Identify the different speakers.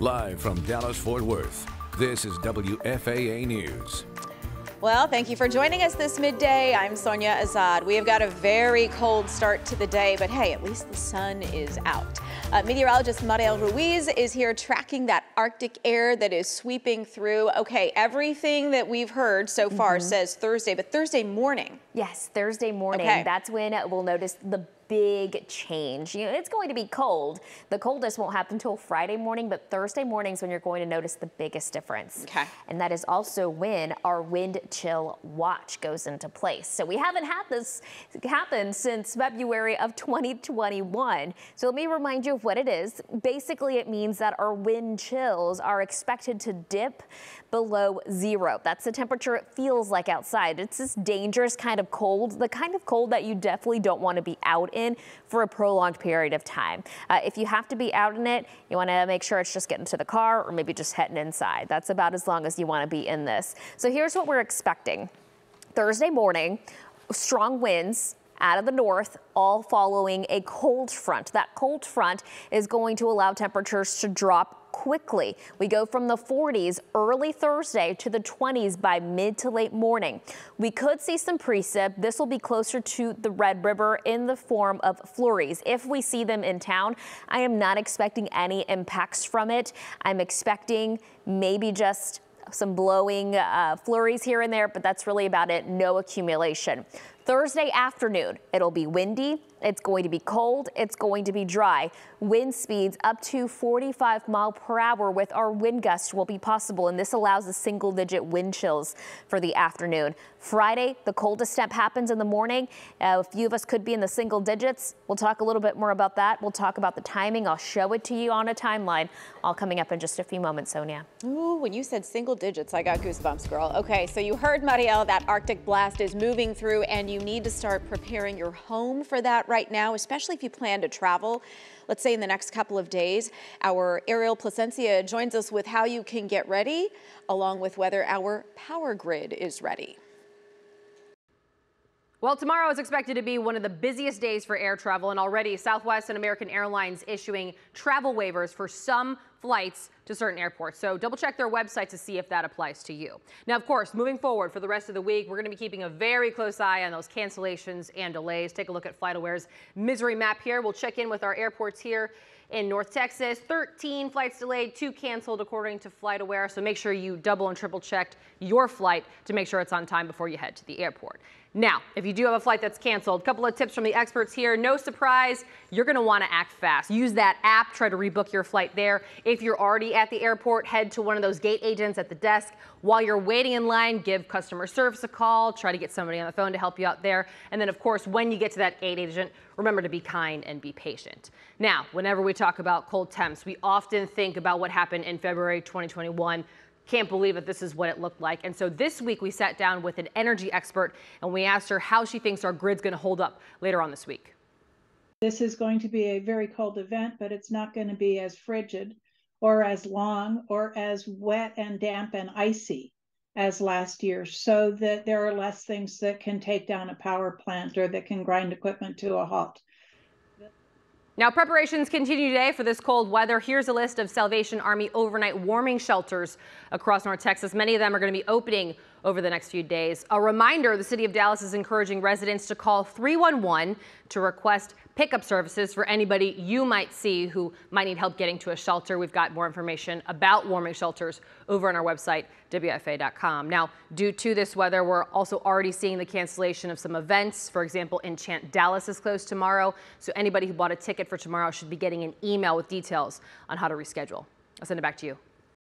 Speaker 1: Live from Dallas-Fort Worth, this is WFAA News.
Speaker 2: Well, thank you for joining us this midday. I'm Sonia Azad. We have got a very cold start to the day, but hey, at least the sun is out. Meteorologist Mariel Ruiz is here tracking that Arctic air that is sweeping through. Okay, everything that we've heard so far says Thursday, but Thursday morning.
Speaker 3: Yes, Thursday morning.
Speaker 2: Okay.
Speaker 3: That's when we'll notice the big change. You know, it's going to be cold. The coldest won't happen until Friday morning, but Thursday morning is when you're going to notice the biggest difference.
Speaker 2: Okay.
Speaker 3: And that is also when our wind chill watch goes into place. So we haven't had this happen since February of 2021. So let me remind you of what it is. Basically, it means that our wind chills are expected to dip below zero. That's the temperature it feels like outside. It's this dangerous kind of cold, the kind of cold that you definitely don't want to be out in for a prolonged period of time. If you have to be out in it, you want to make sure it's just getting to the car or maybe just heading inside. That's about as long as you want to be in this. So here's what we're expecting. Thursday morning, strong winds out of the north, all following a cold front. That cold front is going to allow temperatures to drop quickly. We go from the 40s early Thursday to the 20s by mid to late morning. We could see some precip. This will be closer to the Red River in the form of flurries. If we see them in town, I am not expecting any impacts from it. I'm expecting maybe just some blowing flurries here and there, but that's really about it. No accumulation. Thursday afternoon, it'll be windy. It's going to be cold. It's going to be dry. Wind speeds up to 45 miles per hour with our wind gusts will be possible, and this allows the single-digit wind chills for the afternoon. Friday, the coldest step happens in the morning. A few of us could be in the single digits. We'll talk a little bit more about that. We'll talk about the timing. I'll show it to you on a timeline. All coming up in just a few moments, Sonia.
Speaker 2: Ooh, when you said single digits, I got goosebumps, girl. Okay, so you heard Mariel, that Arctic blast is moving through, and you need to start preparing your home for that right now, especially if you plan to travel. Let's say in the next couple of days. Our Ariel Placencia joins us with how you can get ready, along with whether our power grid is ready.
Speaker 4: Well, tomorrow is expected to be one of the busiest days for air travel, and already Southwest and American Airlines issuing travel waivers for some flights to certain airports. So double check their website to see if that applies to you. Now, of course, moving forward for the rest of the week, we're going to be keeping a very close eye on those cancellations and delays. Take a look at FlightAware's misery map here. We'll check in with our airports here in North Texas. 13 flights delayed, 2 canceled according to FlightAware. So make sure you double and triple check your flight to make sure it's on time before you head to the airport. Now, if you do have a flight that's canceled, a couple of tips from the experts here. No surprise, you're going to want to act fast. Use that app, try to rebook your flight there. If you're already at the airport, head to one of those gate agents at the desk. While you're waiting in line, give customer service a call, try to get somebody on the phone to help you out there. And then, of course, when you get to that gate agent, remember to be kind and be patient. Now, whenever we talk about cold temps, we often think about what happened in February 2021. Can't believe that this is what it looked like. And so this week we sat down with an energy expert and we asked her how she thinks our grid's going to hold up later on this week.
Speaker 5: This is going to be a very cold event, but it's not going to be as frigid or as long or as wet and damp and icy as last year, so that there are less things that can take down a power plant or that can grind equipment to a halt.
Speaker 4: Now, preparations continue today for this cold weather. Here's a list of Salvation Army overnight warming shelters across North Texas. Many of them are going to be opening over the next few days. A reminder, the city of Dallas is encouraging residents to call 311 to request pickup services for anybody you might see who might need help getting to a shelter. We've got more information about warming shelters over on our website, WFA.com. Now, due to this weather, we're also already seeing the cancellation of some events. For example, Enchant Dallas is closed tomorrow, so anybody who bought a ticket for tomorrow should be getting an email with details on how to reschedule. I'll send it back to you.